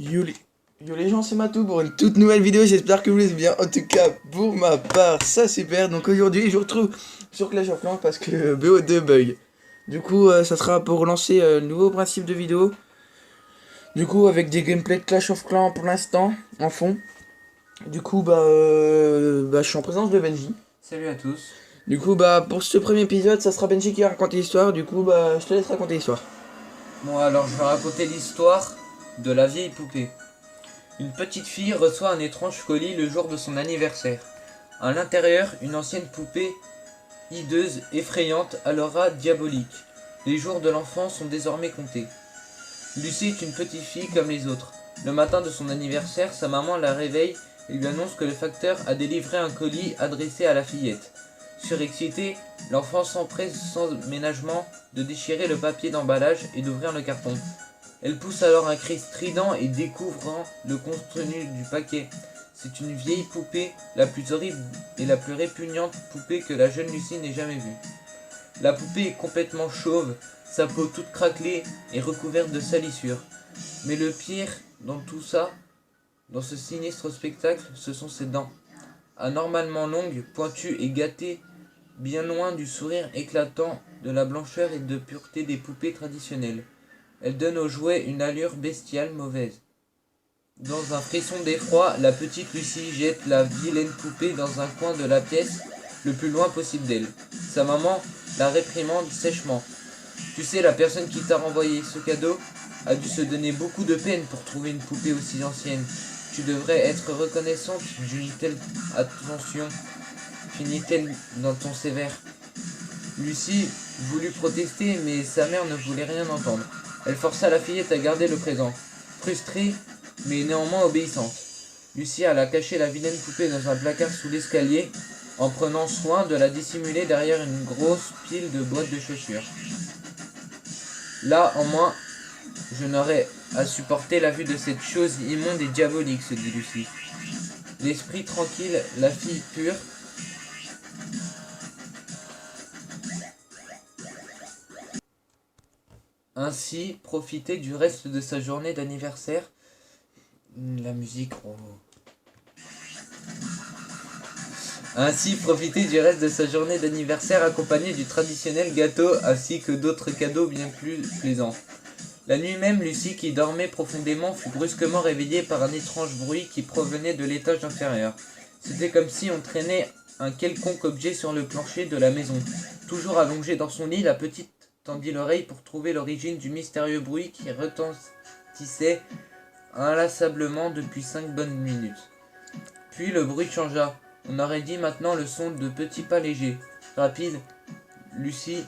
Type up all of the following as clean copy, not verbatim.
Yo les gens, c'est Matou pour une toute nouvelle vidéo, j'espère que vous allez bien. En tout cas, pour ma part, ça super. Donc aujourd'hui, je vous retrouve sur Clash of Clans parce que BO2 bug. Du coup, ça sera pour lancer le nouveau principe de vidéo. Du coup, avec des gameplays de Clash of Clans pour l'instant, en fond. Du coup, je suis en présence de Benji. Salut à tous. Du coup, pour ce premier épisode, ça sera Benji qui va raconter l'histoire. Du coup, je te laisse raconter l'histoire. Bon alors je vais raconter l'histoire de la vieille poupée. Une petite fille reçoit un étrange colis le jour de son anniversaire. À l'intérieur, une ancienne poupée hideuse, effrayante, à l'aura diabolique. Les jours de l'enfant sont désormais comptés. Lucie est une petite fille comme les autres. Le matin de son anniversaire, sa maman la réveille et lui annonce que le facteur a délivré un colis adressé à la fillette. Surexcitée, l'enfant s'empresse sans ménagement de déchirer le papier d'emballage et d'ouvrir le carton. Elle pousse alors un cri strident et découvrant le contenu du paquet. C'est une vieille poupée, la plus horrible et la plus répugnante poupée que la jeune Lucie n'ait jamais vue. La poupée est complètement chauve, sa peau toute craquelée et recouverte de salissures. Mais le pire dans tout ça, dans ce sinistre spectacle, ce sont ses dents. Anormalement longues, pointues et gâtées, bien loin du sourire éclatant, de la blancheur et de pureté des poupées traditionnelles. Elle donne au jouet une allure bestiale mauvaise. Dans un frisson d'effroi, la petite Lucie jette la vilaine poupée dans un coin de la pièce, le plus loin possible d'elle. Sa maman la réprimande sèchement. Tu sais, la personne qui t'a renvoyé ce cadeau a dû se donner beaucoup de peine pour trouver une poupée aussi ancienne. Tu devrais être reconnaissante d'une telle attention, finit-elle d'un ton sévère. Lucie voulut protester, mais sa mère ne voulait rien entendre. Elle força la fillette à garder le présent. Frustrée, mais néanmoins obéissante, Lucie alla cacher la vilaine poupée dans un placard sous l'escalier, en prenant soin de la dissimuler derrière une grosse pile de boîtes de chaussures. Là, en moins, je n'aurais à supporter la vue de cette chose immonde et diabolique, se dit Lucie. L'esprit tranquille, la fille pure, ainsi profiter du reste de sa journée d'anniversaire. La musique. Ainsi profiter du reste de sa journée d'anniversaire accompagné du traditionnel gâteau ainsi que d'autres cadeaux bien plus plaisants. La nuit même, Lucie, qui dormait profondément, fut brusquement réveillée par un étrange bruit qui provenait de l'étage inférieur. C'était comme si on traînait un quelconque objet sur le plancher de la maison. Toujours allongée dans son lit, la petite tendit l'oreille pour trouver l'origine du mystérieux bruit qui retentissait inlassablement depuis 5 bonnes minutes. Puis le bruit changea. On aurait dit maintenant le son de petits pas légers, rapides. Lucie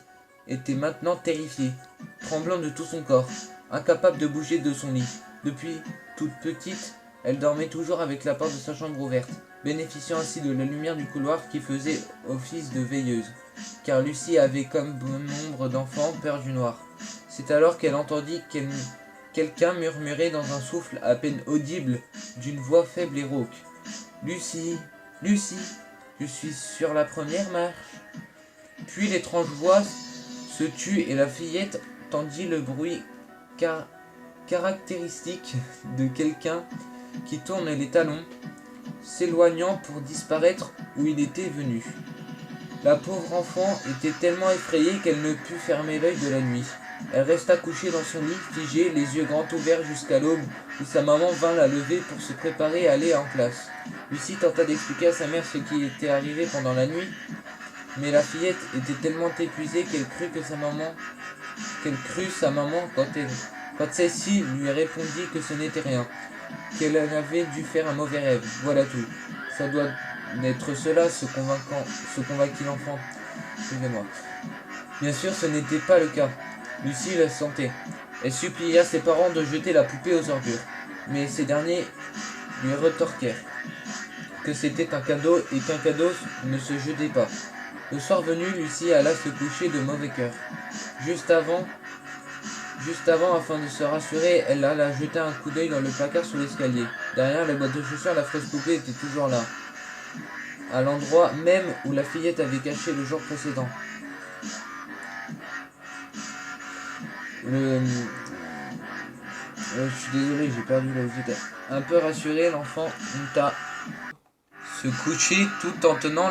était maintenant terrifiée, tremblant de tout son corps, incapable de bouger de son lit. Depuis toute petite, elle dormait toujours avec la porte de sa chambre ouverte, bénéficiant ainsi de la lumière du couloir qui faisait office de veilleuse, car Lucie avait, comme bon nombre d'enfants, peur du noir. C'est alors qu'elle entendit quelqu'un murmurer dans un souffle à peine audible, d'une voix faible et rauque. « Lucie, Lucie, je suis sur la première marche. » Puis l'étrange voix se tut et la fillette entendit le bruit caractéristique de quelqu'un qui tourne les talons, s'éloignant pour disparaître où il était venu. La pauvre enfant était tellement effrayée qu'elle ne put fermer l'œil de la nuit. Elle resta couchée dans son lit, figée, les yeux grands ouverts jusqu'à l'aube, où sa maman vint la lever pour se préparer à aller en classe. Lucie tenta d'expliquer à sa mère ce qui était arrivé pendant la nuit, mais la fillette était tellement épuisée qu'elle crut sa maman quand celle-ci lui répondit que ce n'était rien, qu'elle avait dû faire un mauvais rêve. Voilà tout. Ça doit être cela, se convainquit l'enfant. Excusez-moi. Bien sûr, ce n'était pas le cas. Lucie le sentait. Elle supplia ses parents de jeter la poupée aux ordures, mais ces derniers lui retorquèrent que c'était un cadeau et qu'un cadeau ne se jetait pas. Le soir venu, Lucie alla se coucher de mauvais cœur. Juste avant, afin de se rassurer, elle alla jeter un coup d'œil dans le placard sous l'escalier. Derrière les boîtes de chaussures, la fausse poupée était toujours là, à l'endroit même où la fillette avait caché le jour précédent. Je suis désolé, j'ai perdu là où j'étais. Un peu rassuré, l'enfant monta se coucher tout en tenant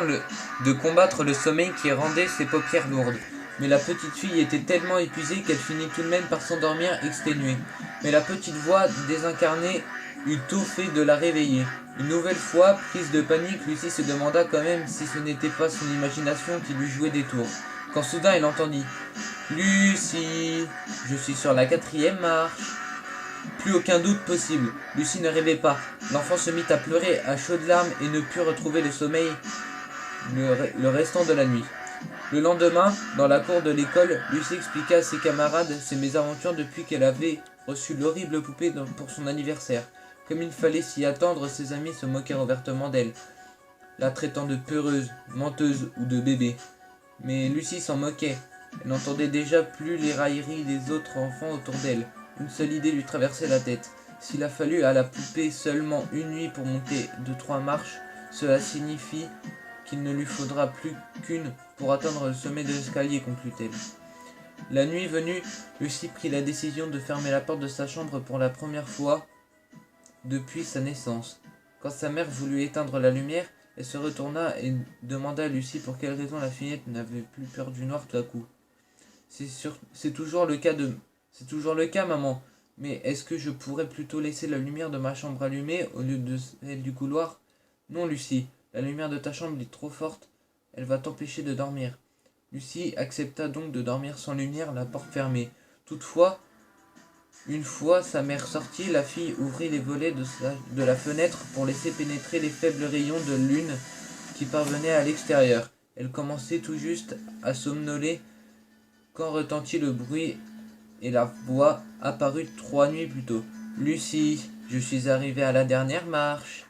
de combattre le sommeil qui rendait ses paupières lourdes. Mais la petite fille était tellement épuisée qu'elle finit tout de même par s'endormir exténuée. Mais la petite voix désincarnée eut tôt fait de la réveiller. Une nouvelle fois, prise de panique, Lucie se demanda quand même si ce n'était pas son imagination qui lui jouait des tours. Quand soudain elle entendit « Lucie, je suis sur la 4e marche ». Plus aucun doute possible, Lucie ne rêvait pas. L'enfant se mit à pleurer à chaudes larmes et ne put retrouver le sommeil le restant de la nuit. Le lendemain, dans la cour de l'école, Lucie expliqua à ses camarades ses mésaventures depuis qu'elle avait reçu l'horrible poupée pour son anniversaire. Comme il fallait s'y attendre, ses amis se moquèrent ouvertement d'elle, la traitant de peureuse, menteuse ou de bébé. Mais Lucie s'en moquait. Elle n'entendait déjà plus les railleries des autres enfants autour d'elle. Une seule idée lui traversait la tête. S'il a fallu à la poupée seulement une nuit pour monter de 3 marches, cela signifie qu'il ne lui faudra plus qu'une pour atteindre le sommet de l'escalier, conclut-elle. La nuit venue, Lucie prit la décision de fermer la porte de sa chambre pour la première fois depuis sa naissance. Quand sa mère voulut éteindre la lumière, elle se retourna et demanda à Lucie pour quelle raison la fillette n'avait plus peur du noir tout à coup. C'est toujours le cas, maman. Mais est-ce que je pourrais plutôt laisser la lumière de ma chambre allumée au lieu de celle du couloir ? Non, Lucie, la lumière de ta chambre est trop forte. Elle va t'empêcher de dormir. Lucie accepta donc de dormir sans lumière, la porte fermée. Toutefois, une fois sa mère sortie, la fille ouvrit les volets de la fenêtre pour laisser pénétrer les faibles rayons de lune qui parvenaient à l'extérieur. Elle commençait tout juste à somnoler quand retentit le bruit et la voix apparut 3 nuits plus tôt. « Lucie, je suis arrivée à la dernière marche. »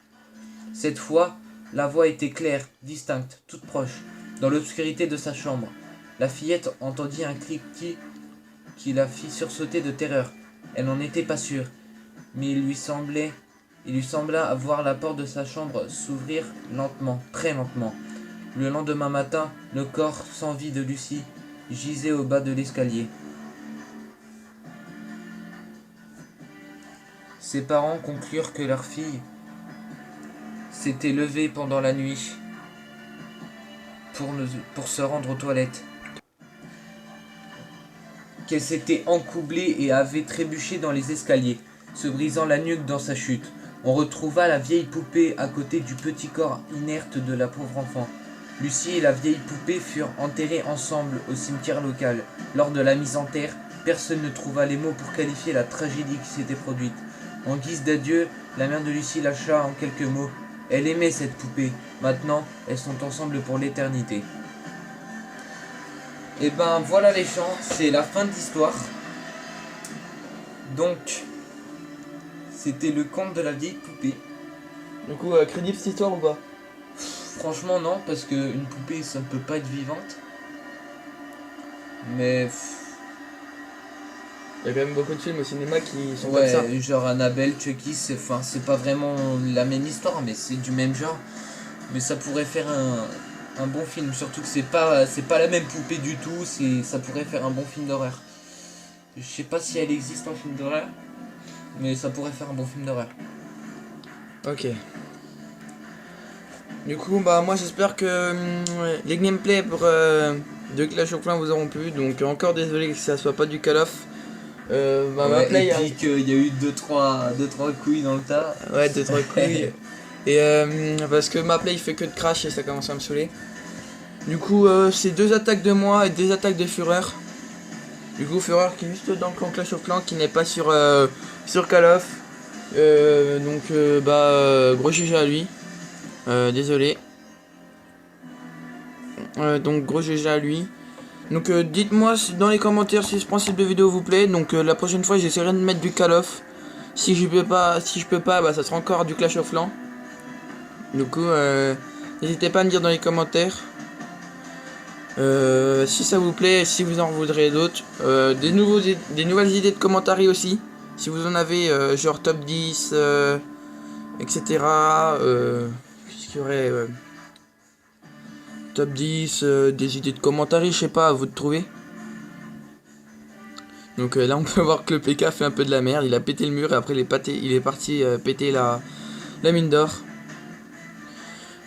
Cette fois, la voix était claire, distincte, toute proche, dans l'obscurité de sa chambre. La fillette entendit un cliquetis qui la fit sursauter de terreur. Elle n'en était pas sûre, mais il lui sembla voir la porte de sa chambre s'ouvrir lentement, très lentement. Le lendemain matin, le corps sans vie de Lucie gisait au bas de l'escalier. Ses parents conclurent que leur fille s'était levée pendant la nuit pour se rendre aux toilettes, qu'elle s'était encoublée et avait trébuché dans les escaliers, se brisant la nuque dans sa chute. On retrouva la vieille poupée à côté du petit corps inerte de la pauvre enfant. Lucie et la vieille poupée furent enterrés ensemble au cimetière local. Lors de la mise en terre, personne ne trouva les mots pour qualifier la tragédie qui s'était produite. En guise d'adieu, la mère de Lucie lâcha en quelques mots. Elle aimait cette poupée. Maintenant, elles sont ensemble pour l'éternité. Et ben voilà les gens, c'est la fin de l'histoire. Donc, c'était le conte de la vieille poupée. Du coup, crédible cette histoire ou pas? Franchement non, parce que une poupée ça ne peut pas être vivante. Mais il y a quand même beaucoup de films au cinéma qui sont comme ça. ouais, genre Annabelle, Chucky, c'est pas vraiment la même histoire, mais c'est du même genre. Mais ça pourrait faire un bon film, surtout que c'est pas la même poupée du tout, ça pourrait faire un bon film d'horreur. Je sais pas si elle existe en film d'horreur, mais ça pourrait faire un bon film d'horreur. Ok. Du coup, bah moi j'espère que les gameplays pour de Clash of Clans vous auront plu. Donc encore désolé que ça soit pas du Call of. Ma play, et puis qu'il y a eu 2-3 couilles dans le tas. Ouais, 2-3 couilles. Et parce que ma play il fait que de crash et ça commence à me saouler. Du coup, c'est 2 attaques de moi et 2 attaques de Fureur. Du coup, Fureur qui est juste dans le clan Clash of Clans, qui n'est pas sur Call of. Gros GG à lui. Désolé. Donc gros GG à lui. Donc dites-moi dans les commentaires si ce principe de vidéo vous plaît. Donc la prochaine fois j'essaierai de mettre du Call of. Si je peux pas, bah ça sera encore du Clash of Clans. Du coup n'hésitez pas à me dire dans les commentaires si ça vous plaît, si vous en voudrez d'autres. Des nouvelles idées de commentaires aussi. Si vous en avez genre top 10 etc. Qu'est-ce qu'il y aurait top 10, des idées de commentaires, je sais pas, à vous de trouver. Donc là on peut voir que le PK fait un peu de la merde, il a pété le mur et après il est parti péter la mine d'or.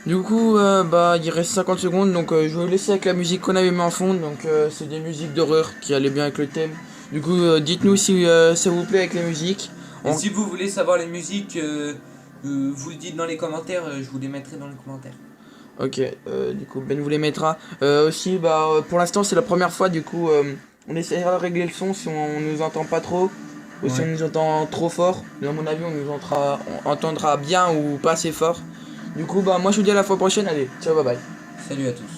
Du coup bah il reste 50 secondes donc je vais vous laisser avec la musique qu'on avait mis en fond. Donc c'est des musiques d'horreur qui allaient bien avec le thème. Du coup dites-nous si ça vous plaît avec les musiques. Et si vous voulez savoir les musiques, vous le dites dans les commentaires, je vous les mettrai dans les commentaires. Ok, du coup Ben vous les mettra. Aussi bah pour l'instant c'est la première fois du coup on essaiera de régler le son si on nous entend pas trop. Ou si on nous entend trop fort. Mais à mon avis on entendra bien ou pas assez fort. Du coup bah moi je vous dis à la fois prochaine, allez, ciao bye bye. Salut à tous.